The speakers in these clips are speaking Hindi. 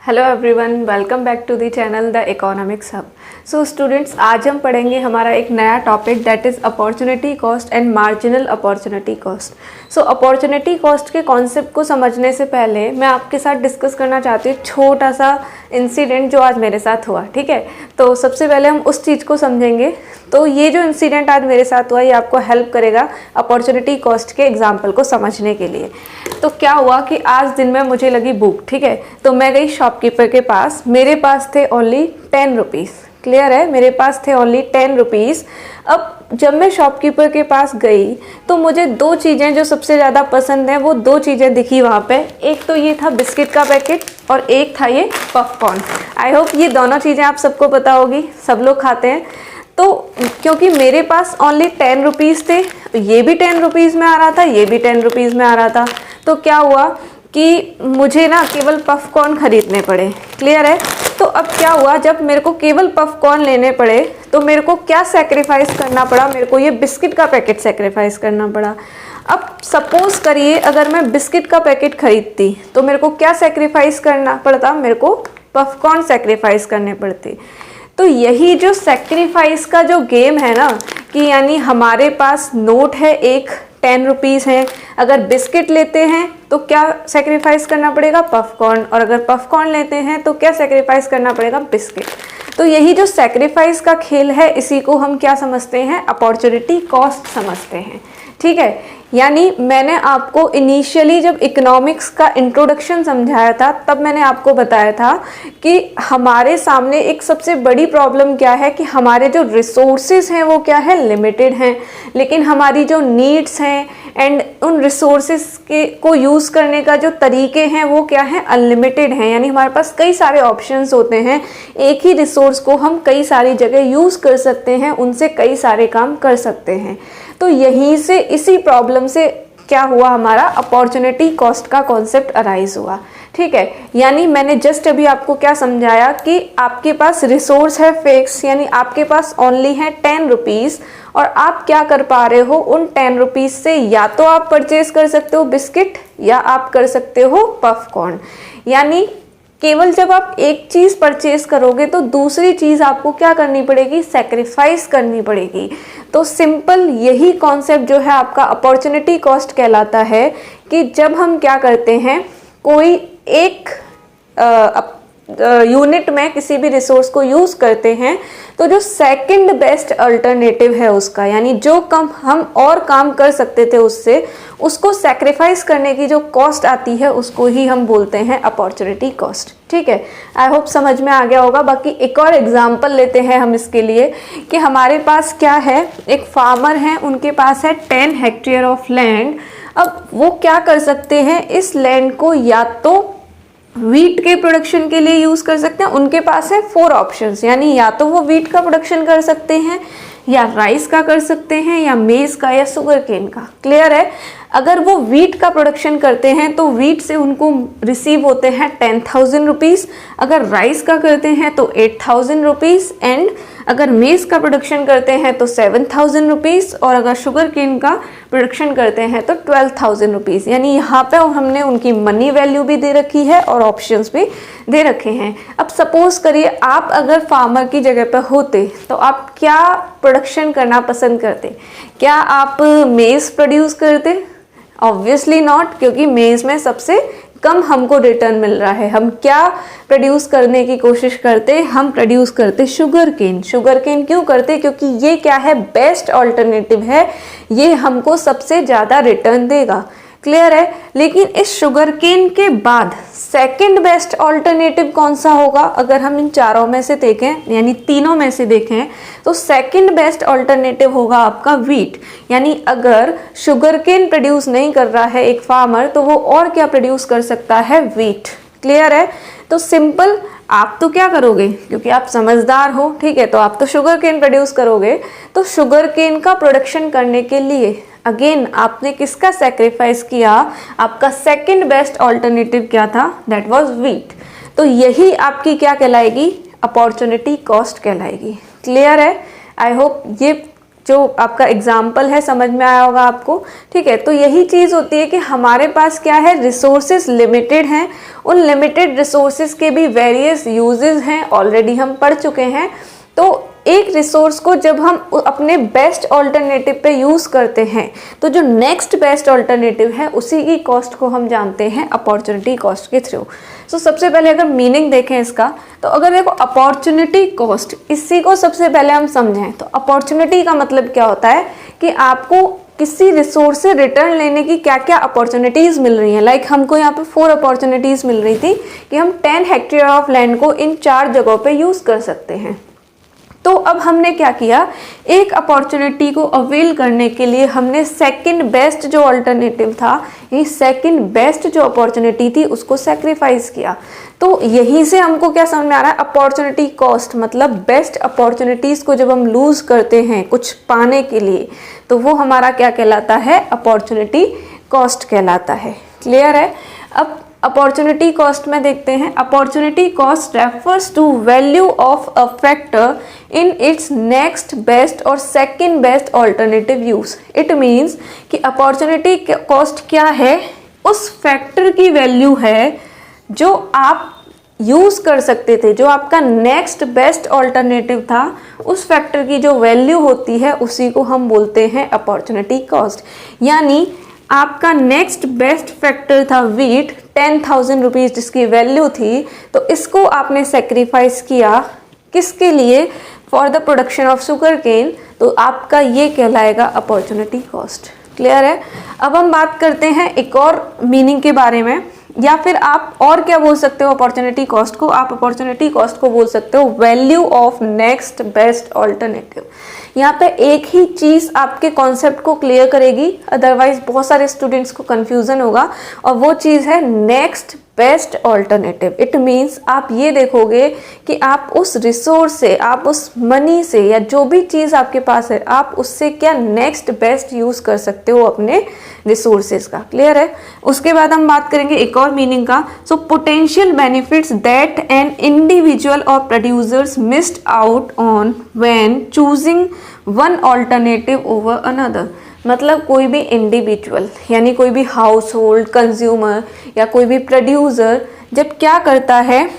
Hello everyone, welcome back to the channel the economics hub. So students, आज हम पढ़ेंगे हमारा एक नया topic that is opportunity cost and marginal opportunity cost. So opportunity cost के कॉन्सेप्ट को समझने से पहले मैं आपके साथ डिस्कस करना चाहती हूँ छोटा सा इंसिडेंट जो आज मेरे साथ हुआ। ठीक है, तो सबसे पहले हम उस चीज़ को समझेंगे। तो ये जो इंसिडेंट आज मेरे साथ हुआ ये आपको हेल्प करेगा अपॉर्चुनिटी कॉस्ट के एग्जाम्पल को समझने के लिए। तो क्या हुआ कि आज दिन में मुझे लगी भूख। ठीक है, तो मैं गई शॉपकीपर के पास। मेरे पास थे ओनली 10 रुपीज़। क्लियर है, मेरे पास थे ओनली 10 रुपीज़। अब जब मैं शॉपकीपर के पास गई तो मुझे दो चीज़ें जो सबसे ज़्यादा पसंद हैं वो दो चीज़ें दिखी वहाँ पे। एक तो ये था बिस्किट का पैकेट और एक था ये पॉपकॉर्न। आई होप ये दोनों चीज़ें आप सबको पता होगी, सब लोग खाते हैं। तो क्योंकि मेरे पास ओनली 10 रुपीज़ थे, ये भी 10 रुपीज़ में आ रहा था, ये भी 10 रुपीज़ में आ रहा था, तो क्या हुआ कि मुझे ना केवल पॉपकॉर्न खरीदने पड़े। क्लियर है, तो अब क्या हुआ, जब मेरे को केवल पॉपकॉर्न लेने पड़े तो मेरे को क्या सेक्रीफाइस करना पड़ा, मेरे को ये बिस्किट का पैकेट सेक्रीफाइस करना पड़ा। अब सपोज करिए अगर मैं बिस्किट का पैकेट खरीदती तो मेरे को क्या सेक्रीफाइस करना पड़ता, मेरे को पॉपकॉर्न सेक्रीफाइस करने पड़ते। तो यही जो सेक्रीफाइस का जो गेम है ना, कि यानी हमारे पास नोट है एक 10 रुपीज़ है, अगर बिस्किट लेते हैं तो क्या सेक्रीफाइस करना पड़ेगा, पॉपकॉर्न, और अगर पॉपकॉर्न लेते हैं तो क्या सेक्रीफाइस करना पड़ेगा, बिस्किट। तो यही जो सेक्रीफाइस का खेल है इसी को हम क्या समझते हैं, अपॉर्चुनिटी कॉस्ट समझते हैं। ठीक है, यानी मैंने आपको इनिशियली जब इकोनॉमिक्स का इंट्रोडक्शन समझाया था तब मैंने आपको बताया था कि हमारे सामने एक सबसे बड़ी प्रॉब्लम क्या है कि हमारे जो रिसोर्सेज हैं वो क्या है, लिमिटेड हैं, लेकिन हमारी जो नीड्स हैं एंड उन रिसोर्सेज के को यूज़ करने का जो तरीके हैं वो क्या है, अनलिमिटेड हैं। यानी हमारे पास कई सारे ऑप्शंस होते हैं, एक ही रिसोर्स को हम कई सारी जगह यूज़ कर सकते हैं, उनसे कई सारे काम कर सकते हैं। तो यहीं से इसी प्रॉब्लम से क्या हुआ, हमारा अपॉर्चुनिटी कॉस्ट का कॉन्सेप्ट अराइज हुआ। ठीक है, यानी मैंने जस्ट अभी आपको क्या समझाया कि आपके पास रिसोर्स है फिक्स, यानी आपके पास ओनली है 10 रुपीज़, और आप क्या कर पा रहे हो, उन 10 रुपीज़ से या तो आप परचेज कर सकते हो बिस्किट या आप कर सकते हो पॉपकॉर्न। यानी केवल जब आप एक चीज़ परचेज करोगे तो दूसरी चीज़ आपको क्या करनी पड़ेगी, सेक्रीफाइस करनी पड़ेगी। तो सिंपल यही कॉन्सेप्ट जो है आपका अपॉर्चुनिटी कॉस्ट कहलाता है कि जब हम क्या करते हैं, कोई एक यूनिट में किसी भी रिसोर्स को यूज़ करते हैं तो जो सेकंड बेस्ट अल्टरनेटिव है उसका, यानी जो कम हम और काम कर सकते थे उससे, उसको सेक्रीफाइस करने की जो कॉस्ट आती है उसको ही हम बोलते हैं अपॉर्चुनिटी कॉस्ट। ठीक है, आई होप समझ में आ गया होगा। बाकी एक और एग्जांपल लेते हैं हम इसके लिए कि हमारे पास क्या है, एक फार्मर है, उनके पास है 10 हेक्टेयर ऑफ लैंड। अब वो क्या कर सकते हैं, इस लैंड को या तो वीट के प्रोडक्शन के लिए यूज़ कर सकते हैं, उनके पास है 4 ऑप्शंस, यानी या तो वो वीट का प्रोडक्शन कर सकते हैं या राइस का कर सकते हैं या मेज़ का या शुगर केन का। क्लियर है, अगर वो वीट का प्रोडक्शन करते हैं तो वीट से उनको रिसीव होते हैं 10,000 रुपीज़, अगर राइस का करते हैं तो 8,000 रुपीज़, एंड अगर मेज़ का प्रोडक्शन करते हैं तो 7,000 रुपीज़, और अगर शुगर केन का प्रोडक्शन करते हैं तो 12,000 रुपीज़। यानी यहाँ पे हमने उनकी मनी वैल्यू भी दे रखी है और ऑप्शंस भी दे रखे हैं। अब सपोज करिए आप अगर फार्मर की जगह पर होते तो आप क्या प्रोडक्शन करना पसंद करते, क्या आप मेज़ प्रोड्यूस करते? ऑब्वियसली नॉट, क्योंकि मेज़ में सबसे कम हमको रिटर्न मिल रहा है। हम क्या प्रोड्यूस करने की कोशिश करते, हम प्रोड्यूस करते शुगर केन। शुगर केन क्यों करते, क्योंकि ये क्या है, बेस्ट ऑल्टरनेटिव है, ये हमको सबसे ज़्यादा रिटर्न देगा। क्लियर है, लेकिन इस शुगर केन के बाद सेकंड बेस्ट ऑल्टरनेटिव कौन सा होगा, अगर हम इन चारों में से देखें, यानी तीनों में से देखें, तो सेकंड बेस्ट ऑल्टरनेटिव होगा आपका वीट। यानी अगर शुगर केन प्रोड्यूस नहीं कर रहा है एक फार्मर तो वो और क्या प्रोड्यूस कर सकता है, वीट। क्लियर है, तो सिंपल आप तो क्या करोगे, क्योंकि आप समझदार हो, ठीक है, तो आप तो शुगर केन प्रोड्यूस करोगे। तो शुगर केन का प्रोडक्शन करने के लिए अगेन आपने किसका सेक्रीफाइस किया, आपका सेकंड बेस्ट ऑल्टरनेटिव क्या था, दैट वाज वीट। तो यही आपकी क्या कहलाएगी, अपॉर्चुनिटी कॉस्ट कहलाएगी। क्लियर है, आई होप ये जो आपका एग्जाम्पल है समझ में आया होगा आपको, ठीक है। तो यही चीज़ होती है कि हमारे पास क्या है, रिसोर्सेज लिमिटेड हैं, उन लिमिटेड रिसोर्सेज के भी वेरियस यूजेस हैं, ऑलरेडी हम पढ़ चुके हैं। तो एक रिसोर्स को जब हम अपने बेस्ट ऑल्टरनेटिव पे यूज़ करते हैं तो जो नेक्स्ट बेस्ट ऑल्टरनेटिव है उसी की कॉस्ट को हम जानते हैं अपॉर्चुनिटी कॉस्ट के थ्रू। सो सबसे पहले अगर मीनिंग देखें इसका, तो अगर देखो अपॉर्चुनिटी कॉस्ट, इसी को सबसे पहले हम समझें तो अपॉर्चुनिटी का मतलब क्या होता है कि आपको किसी रिसोर्स से रिटर्न लेने की क्या क्या अपॉर्चुनिटीज़ मिल रही हैं। लाइक हमको यहाँ पे 4 अपॉर्चुनिटीज़ मिल रही थी कि हम 10 हेक्टेयर ऑफ लैंड को इन 4 जगहों पे यूज़ कर सकते हैं। तो अब हमने क्या किया, एक अपॉर्चुनिटी को अवेल करने के लिए हमने सेकंड बेस्ट जो अल्टरनेटिव था, ये सेकंड बेस्ट जो अपॉर्चुनिटी थी उसको सेक्रीफाइस किया। तो यहीं से हमको क्या समझ में आ रहा है, अपॉर्चुनिटी कॉस्ट मतलब बेस्ट अपॉर्चुनिटीज़ को जब हम लूज करते हैं कुछ पाने के लिए तो वो हमारा क्या कहलाता है, अपॉर्चुनिटी कॉस्ट कहलाता है। क्लियर है। अब अपॉर्चुनिटी कॉस्ट में देखते हैं, opportunity cost refers to value of a factor in its next best और second best alternative use. It means कि अपॉर्चुनिटी कॉस्ट क्या है, उस फैक्टर की वैल्यू है जो आप यूज कर सकते थे, जो आपका नेक्स्ट बेस्ट ऑल्टरनेटिव था, उस फैक्टर की जो वैल्यू होती है उसी को हम बोलते हैं अपॉर्चुनिटी कॉस्ट। यानी आपका नेक्स्ट बेस्ट फैक्टर था वीट, 10,000 रुपीज़ जिसकी वैल्यू थी, तो इसको आपने सेक्रीफाइस किया किसके लिए, for the production of sugar cane, तो आपका ये कहलाएगा अपॉर्चुनिटी कॉस्ट। क्लियर है। अब हम बात करते हैं एक और मीनिंग के बारे में, या फिर आप और क्या बोल सकते हो अपॉर्चुनिटी कॉस्ट को, आप अपॉर्चुनिटी कॉस्ट को बोल सकते हो value of next best alternative. यहाँ पे एक ही चीज़ आपके कॉन्सेप्ट को क्लियर करेगी, अदरवाइज बहुत सारे स्टूडेंट्स को कंफ्यूजन होगा, और वो चीज़ है next best alternative. It means आप ये देखोगे कि आप उस रिसोर्स से, आप उस मनी से, या जो भी चीज़ आपके पास है, आप उससे क्या नेक्स्ट बेस्ट यूज़ कर सकते हो अपने रिसोर्सेज का। क्लियर है। उसके बाद हम बात करेंगे एक और मीनिंग का। So potential benefits that an individual और producers missed out on when choosing one alternative over another. मतलब कोई भी इंडिविजुअल यानी कोई भी हाउस होल्ड, कंज्यूमर या कोई भी प्रोड्यूसर जब क्या करता है,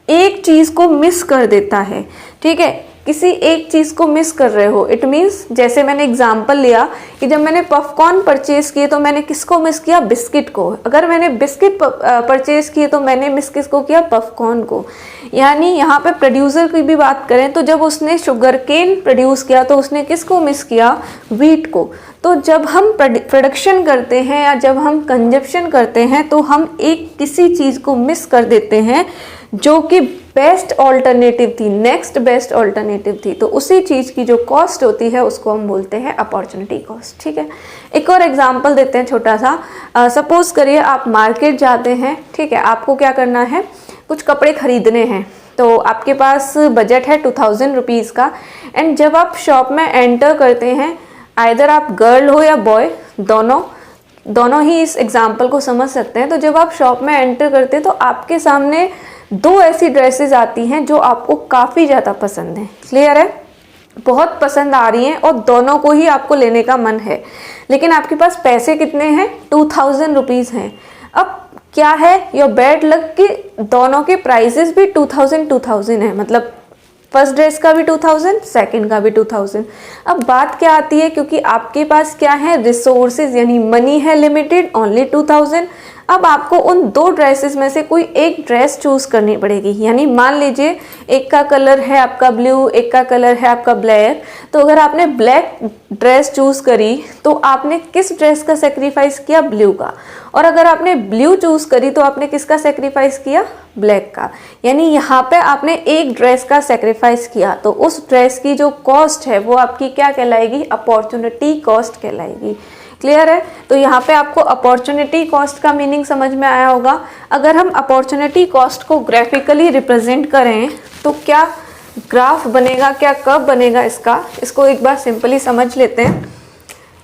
एक चीज़ को मिस कर देता है, ठीक है, किसी एक चीज़ को मिस कर रहे हो। इट मीन्स जैसे मैंने एग्जांपल लिया कि जब मैंने पॉपकॉर्न परचेज किए तो मैंने किसको मिस किया, बिस्किट को। अगर मैंने बिस्किट परचेज किए तो मैंने मिस किसको किया, पॉपकॉर्न को। यानी यहाँ पे प्रोड्यूसर की भी बात करें तो जब उसने शुगर केन प्रोड्यूस किया तो उसने किसको मिस किया, वीट को। तो जब हम प्रोडक्शन करते हैं या जब हम कंजप्शन करते हैं तो हम एक किसी चीज़ को मिस कर देते हैं जो कि बेस्ट ऑल्टरनेटिव थी, नेक्स्ट बेस्ट ऑल्टरनेटिव थी। तो उसी चीज़ की जो कॉस्ट होती है उसको हम बोलते हैं अपॉर्चुनिटी कॉस्ट। ठीक है। एक और एग्जांपल देते हैं छोटा सा। सपोज करिए आप मार्केट जाते हैं, ठीक है, आपको क्या करना है, कुछ कपड़े खरीदने हैं, तो आपके पास बजट है 2000 रुपीज़ का। एंड जब आप शॉप में एंटर करते हैं, आइदर आप गर्ल हो या बॉय, दोनों ही इस एग्जाम्पल को समझ सकते हैं। तो जब आप शॉप में एंटर करते हैं तो आपके सामने दो ऐसी ड्रेसेस आती हैं जो आपको काफ़ी ज़्यादा पसंद हैं। क्लियर है, बहुत पसंद आ रही हैं और दोनों को ही आपको लेने का मन है, लेकिन आपके पास पैसे कितने हैं, 2000 रुपीज़ हैं। अब क्या है, योर बैड लक कि दोनों के प्राइसेस भी 2000 है, मतलब फर्स्ट ड्रेस का भी 2000, सेकंड का भी 2000। अब बात क्या आती है, क्योंकि आपके पास क्या है, रिसोर्सेज यानी मनी है लिमिटेड, ओनली 2000। अब आपको उन दो ड्रेसेस में से कोई एक ड्रेस चूज करनी पड़ेगी। यानी मान लीजिए एक का कलर है आपका ब्लू, एक का कलर है आपका ब्लैक। तो अगर आपने ब्लैक ड्रेस चूज करी तो आपने किस ड्रेस का सेक्रीफाइस किया, ब्लू का। और अगर आपने ब्लू चूज करी तो आपने किसका सेक्रीफाइस किया, ब्लैक का। यानी यहाँ पे आपने एक ड्रेस का सेक्रीफाइस किया, तो उस ड्रेस की जो कॉस्ट है वो आपकी क्या कहलाएगी, अपॉर्चुनिटी कॉस्ट कहलाएगी। क्लियर है। तो यहाँ पे आपको अपॉर्चुनिटी कॉस्ट का मीनिंग समझ में आया होगा। अगर हम अपॉर्चुनिटी कॉस्ट को ग्राफिकली रिप्रेजेंट करें तो क्या ग्राफ बनेगा, क्या कर्व बनेगा इसको एक बार सिंपली समझ लेते हैं।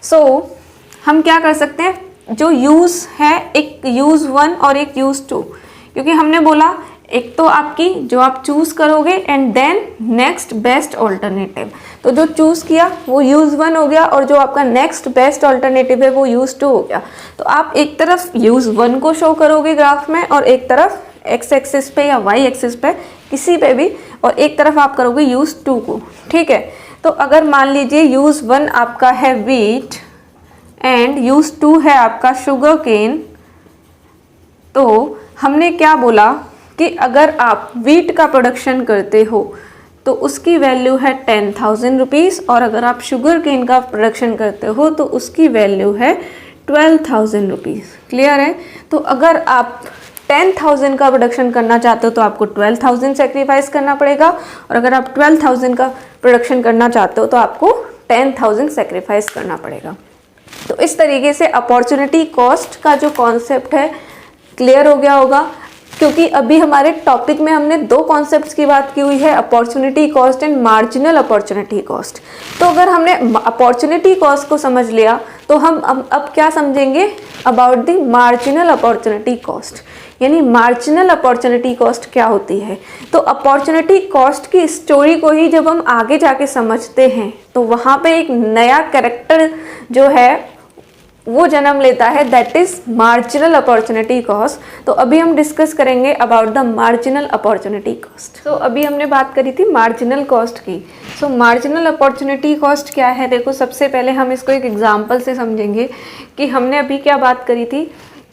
सो हम क्या कर सकते हैं, जो यूज़ है, एक यूज़ 1 और एक यूज़ 2, क्योंकि हमने बोला एक तो आपकी जो आप चूज करोगे and then next best alternative. तो जो चूज किया वो यूज 1 हो गया और जो आपका नेक्स्ट बेस्ट ऑल्टरनेटिव है वो यूज 2 हो गया। तो आप एक तरफ यूज 1 को शो करोगे ग्राफ में और एक तरफ एक्स एक्सिस पे या वाई एक्सिस पे किसी पे भी, और एक तरफ आप करोगे यूज 2 को। ठीक है, तो अगर मान लीजिए यूज 1 आपका है व्हीट एंड यूज 2 है आपका शुगर केन, तो हमने क्या बोला कि अगर आप व्हीट का प्रोडक्शन करते हो तो उसकी वैल्यू है 10,000 रुपीज़, और अगर आप शुगर केन का प्रोडक्शन करते हो तो उसकी वैल्यू है 12,000 रुपीज़। क्लियर है? तो अगर आप 10,000 का प्रोडक्शन करना चाहते हो तो आपको 12,000 सेक्रीफाइस करना पड़ेगा, और अगर आप 12,000 का प्रोडक्शन करना चाहते हो तो आपको 10,000 सेक्रीफाइस करना पड़ेगा। तो इस तरीके से अपॉर्चुनिटी कॉस्ट का जो कॉन्सेप्ट है क्लियर हो गया होगा, क्योंकि अभी हमारे टॉपिक में हमने 2 कॉन्सेप्ट्स की बात की हुई है, opportunity cost and marginal opportunity cost. तो अगर हमने अपॉर्चुनिटी कॉस्ट को समझ लिया तो हम अब क्या समझेंगे about the marginal opportunity cost, यानी मार्जिनल अपॉर्चुनिटी कॉस्ट क्या होती है। तो अपॉर्चुनिटी कॉस्ट की स्टोरी को ही जब हम आगे जाके समझते हैं तो वहाँ पे एक नया कैरेक्टर जो है वो जन्म लेता है, that is marginal opportunity cost. तो अभी हम डिस्कस करेंगे about the marginal opportunity cost. तो अभी हमने बात करी थी मार्जिनल कॉस्ट की। सो मार्जिनल अपॉर्चुनिटी कॉस्ट क्या है, देखो सबसे पहले हम इसको एक एग्जांपल से समझेंगे कि हमने अभी क्या बात करी थी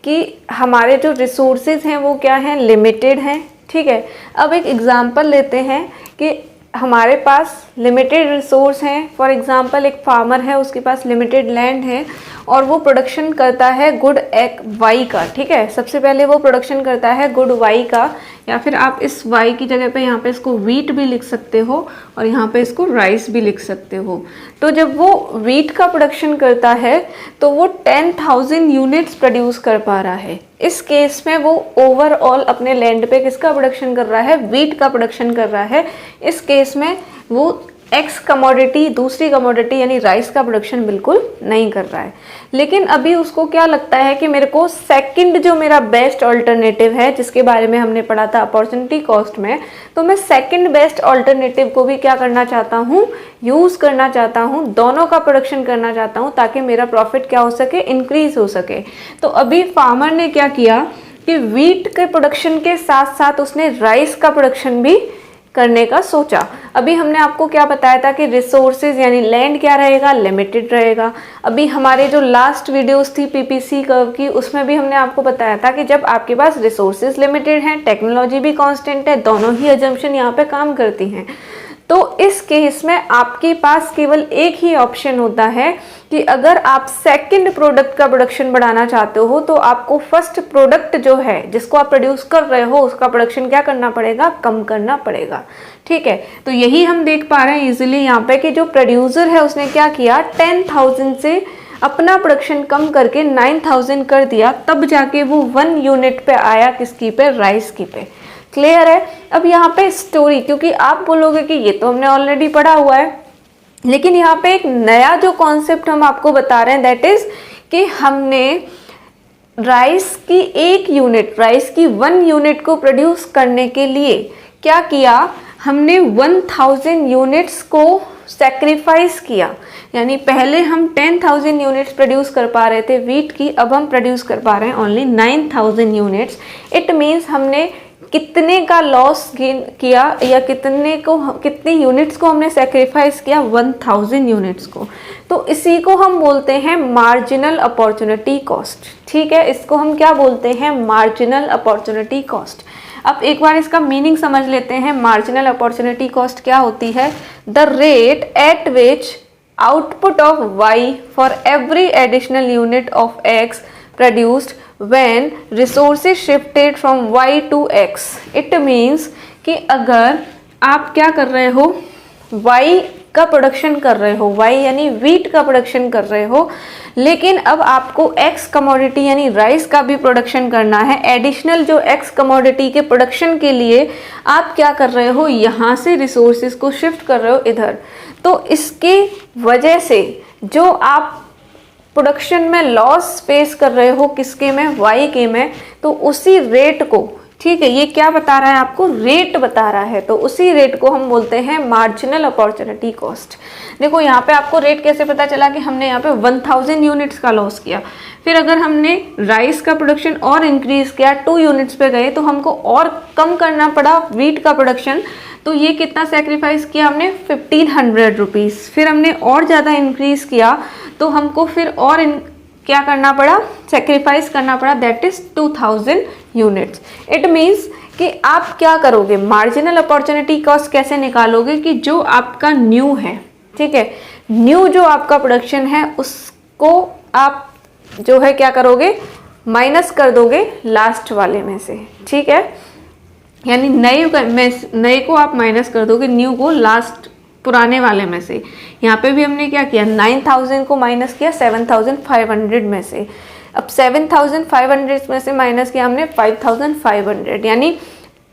कि हमारे जो रिसोर्सेज हैं वो क्या हैं, लिमिटेड हैं। ठीक है, अब एक एग्जांपल लेते हैं कि हमारे पास लिमिटेड रिसोर्स हैं। फॉर एग्जांपल एक फार्मर है, उसके पास लिमिटेड लैंड है और वो प्रोडक्शन करता है गुड वाई का। ठीक है, सबसे पहले वो प्रोडक्शन करता है गुड वाई का, या फिर आप इस वाई की जगह पे यहाँ पे इसको वीट भी लिख सकते हो और यहाँ पे इसको राइस भी लिख सकते हो। तो जब वो वीट का प्रोडक्शन करता है तो वो 10,000 यूनिट्स प्रोड्यूस कर पा रहा है। इस केस में वो ओवरऑल अपने लैंड पे किसका प्रोडक्शन कर रहा है, वीट का प्रोडक्शन कर रहा है। इस केस में वो एक्स कमोडिटी, दूसरी कमोडिटी यानी राइस का प्रोडक्शन बिल्कुल नहीं कर रहा है। लेकिन अभी उसको क्या लगता है कि मेरे को सेकंड जो मेरा बेस्ट ऑल्टरनेटिव है, जिसके बारे में हमने पढ़ा था अपॉर्चुनिटी कॉस्ट में, तो मैं सेकंड बेस्ट ऑल्टरनेटिव को भी क्या करना चाहता हूँ, यूज करना चाहता हूँ, दोनों का प्रोडक्शन करना चाहता हूँ ताकि मेरा प्रॉफिट क्या हो सके, इंक्रीज हो सके। तो अभी फार्मर ने क्या किया कि वीट के प्रोडक्शन के साथ साथ उसने राइस का प्रोडक्शन भी करने का सोचा। अभी हमने आपको क्या बताया था कि रिसोर्सेज यानी लैंड क्या रहेगा, लिमिटेड रहेगा। अभी हमारे जो लास्ट वीडियोस थी पीपीसी कर्व की, उसमें भी हमने आपको बताया था कि जब आपके पास रिसोर्सेज लिमिटेड हैं, टेक्नोलॉजी भी कांस्टेंट है, दोनों ही अजम्पशन यहाँ पे काम करती हैं, तो इस केस में आपके पास केवल एक ही ऑप्शन होता है कि अगर आप सेकंड प्रोडक्ट का प्रोडक्शन बढ़ाना चाहते हो तो आपको फर्स्ट प्रोडक्ट जो है जिसको आप प्रोड्यूस कर रहे हो उसका प्रोडक्शन क्या करना पड़ेगा, कम करना पड़ेगा। ठीक है, तो यही हम देख पा रहे हैं इजीली यहाँ पे कि जो प्रोड्यूसर है उसने क्या किया, 10,000 से अपना प्रोडक्शन कम करके 9,000 कर दिया, तब जाके वो 1 यूनिट पे आया, किसकी पे, राइस की पे। क्लियर है? अब यहाँ पे स्टोरी, क्योंकि आप बोलोगे कि ये तो हमने ऑलरेडी पढ़ा हुआ है, लेकिन यहाँ पे एक नया जो कॉन्सेप्ट हम आपको बता रहे हैं, दैट इज कि हमने राइस की 1 यूनिट, राइस की 1 यूनिट को प्रोड्यूस करने के लिए क्या किया, हमने 1000 यूनिट्स को सेक्रीफाइस किया। यानी पहले हम 10,000 यूनिट्स प्रोड्यूस कर पा रहे थे वीट की, अब हम प्रोड्यूस कर पा रहे हैं ओनली 9,000 यूनिट्स। इट मीन्स हमने कितने का लॉस गेन किया, या कितनी यूनिट्स को हमने सेक्रीफाइस किया, 1000 यूनिट्स को। तो इसी को हम बोलते हैं मार्जिनल अपॉर्चुनिटी कॉस्ट। ठीक है, इसको हम क्या बोलते हैं, मार्जिनल अपॉर्चुनिटी कॉस्ट। अब एक बार इसका मीनिंग समझ लेते हैं। मार्जिनल अपॉर्चुनिटी कॉस्ट क्या होती है, the rate at which output of y for every additional unit of x produced when resources shifted from y to x। It means कि अगर आप क्या कर रहे हो, y का प्रोडक्शन कर रहे हो, y यानी वीट का प्रोडक्शन कर रहे हो, लेकिन अब आपको x कमोडिटी यानी राइस का भी प्रोडक्शन करना है। एडिशनल जो x कमोडिटी के प्रोडक्शन के लिए आप क्या कर रहे हो, यहाँ से रिसोर्सेज को शिफ्ट कर रहे हो इधर। तो इसकी वजह से जो आप प्रोडक्शन में लॉस फेस कर रहे हो, किसके में, वाई के में, तो उसी रेट को ठीक है, ये क्या बता रहा है आपको, रेट बता रहा है, तो उसी रेट को हम बोलते हैं मार्जिनल अपॉर्चुनिटी कॉस्ट। देखो यहाँ पे आपको रेट कैसे पता चला कि हमने यहाँ पे 1000 यूनिट्स का लॉस किया, फिर अगर हमने राइस का प्रोडक्शन और इंक्रीज किया 2 यूनिट्स पे गए तो हमको और कम करना पड़ा व्हीट का प्रोडक्शन, तो ये कितना सेक्रीफाइस किया हमने 1500 रुपीज़। फिर हमने और ज़्यादा इंक्रीज किया तो हमको फिर और क्या करना पड़ा, सेक्रीफाइस करना पड़ा, that is 2000 units. It means कि आप क्या करोगे, मार्जिनल अपॉर्चुनिटी कॉस्ट कैसे निकालोगे कि जो आपका न्यू है, ठीक है, न्यू जो आपका प्रोडक्शन है उसको आप जो है क्या करोगे, माइनस कर दोगे लास्ट वाले में से, ठीक है, यानी नए को आप माइनस कर दोगे न्यू को लास्ट पुराने वाले में से। यहाँ पे भी हमने क्या किया, 9000 को माइनस किया 7500 में से। अब 7500 में से माइनस किया हमने 5500, यानी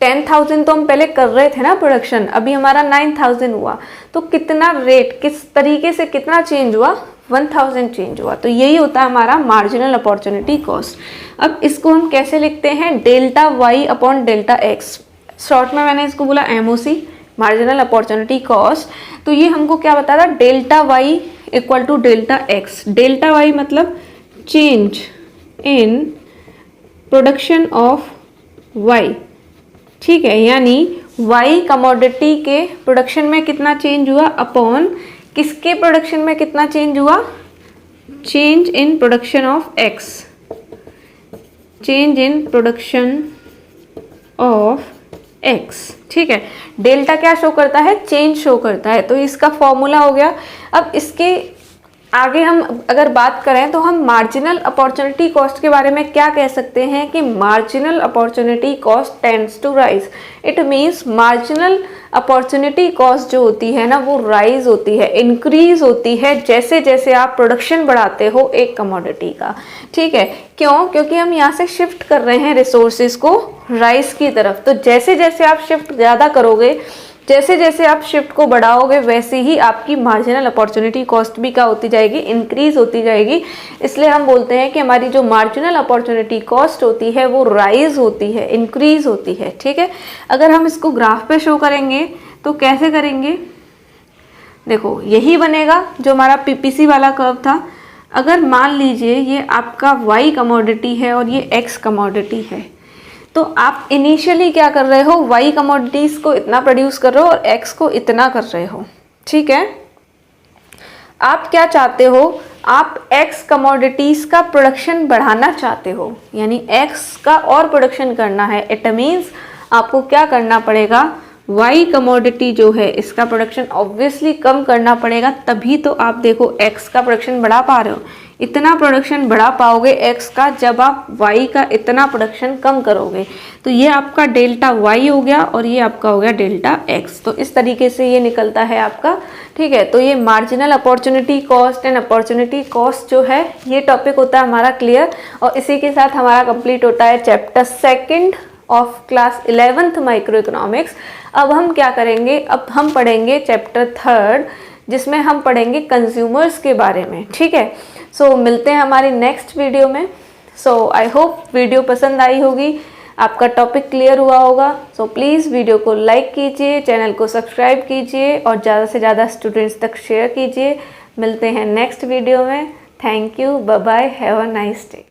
10,000 तो हम पहले कर रहे थे ना प्रोडक्शन, अभी हमारा 9000 हुआ, तो कितना रेट किस तरीके से कितना चेंज हुआ, 1000 चेंज हुआ। तो यही होता है हमारा मार्जिनल अपॉर्चुनिटी कॉस्ट। अब इसको हम कैसे लिखते हैं, delta y upon delta x, short में मैंने इसको बोला MOC, मार्जिनल अपॉर्चुनिटी कॉस्ट। तो ये हमको क्या बता रहा, delta Y equal to delta X. Delta Y मतलब change in production of Y, ठीक है, यानी वाई कमोडिटी के प्रोडक्शन में कितना चेंज हुआ अपॉन किसके प्रोडक्शन में कितना चेंज हुआ, change in production of x, change in production of x, ठीक है। डेल्टा क्या शो करता है, चेंज शो करता है, तो इसका फॉर्मूला हो गया। अब इसके आगे हम अगर बात करें तो हम मार्जिनल अपॉर्चुनिटी कॉस्ट के बारे में क्या कह सकते हैं कि marginal opportunity cost tends to rise. It means marginal opportunity cost जो होती है ना वो राइज होती है, इंक्रीज होती है जैसे जैसे आप प्रोडक्शन बढ़ाते हो एक कमोडिटी का, ठीक है। क्यों, क्योंकि हम यहाँ से शिफ्ट कर रहे हैं रिसोर्सेज को राइस की तरफ, तो जैसे जैसे आप शिफ्ट ज़्यादा करोगे, जैसे जैसे आप शिफ्ट को बढ़ाओगे वैसे ही आपकी मार्जिनल अपॉर्चुनिटी कॉस्ट भी क्या होती जाएगी, इंक्रीज होती जाएगी। इसलिए हम बोलते हैं कि हमारी जो मार्जिनल अपॉर्चुनिटी कॉस्ट होती है वो राइज होती है, इंक्रीज होती है, ठीक है। अगर हम इसको ग्राफ पे शो करेंगे तो कैसे करेंगे, देखो यही बनेगा जो हमारा PPC वाला कर्व था। अगर मान लीजिए ये आपका Y कमोडिटी है और ये X कमोडिटी है, तो आप इनिशियली क्या कर रहे हो, Y कमोडिटीज़ को इतना प्रोड्यूस कर रहे हो और X को इतना कर रहे हो, ठीक है। आप क्या चाहते हो, आप X कमोडिटीज़ का प्रोडक्शन बढ़ाना चाहते हो, यानी X का और प्रोडक्शन करना है। इट मीन्स आपको क्या करना पड़ेगा, Y कमोडिटी जो है इसका प्रोडक्शन ऑब्वियसली कम करना पड़ेगा, तभी तो आप देखो X का प्रोडक्शन बढ़ा पा रहे हो। इतना प्रोडक्शन बढ़ा पाओगे X का जब आप Y का इतना प्रोडक्शन कम करोगे। तो ये आपका डेल्टा Y हो गया और ये आपका हो गया डेल्टा X। तो इस तरीके से ये निकलता है आपका, ठीक है। तो ये marginal opportunity cost and opportunity cost जो है ये टॉपिक होता है हमारा क्लियर, और इसी के साथ हमारा कंप्लीट होता है chapter 2 of class 11th micro economics. अब हम क्या करेंगे, अब हम पढ़ेंगे चैप्टर 3 जिसमें हम पढ़ेंगे कंज्यूमर्स के बारे में, ठीक है। सो मिलते हैं हमारी नेक्स्ट वीडियो में। सो आई होप वीडियो पसंद आई होगी, आपका टॉपिक क्लियर हुआ होगा। सो प्लीज़ वीडियो को लाइक कीजिए, चैनल को सब्सक्राइब कीजिए और ज़्यादा से ज़्यादा स्टूडेंट्स तक शेयर कीजिए। मिलते हैं नेक्स्ट वीडियो में। Thank you, bye bye, have a nice day.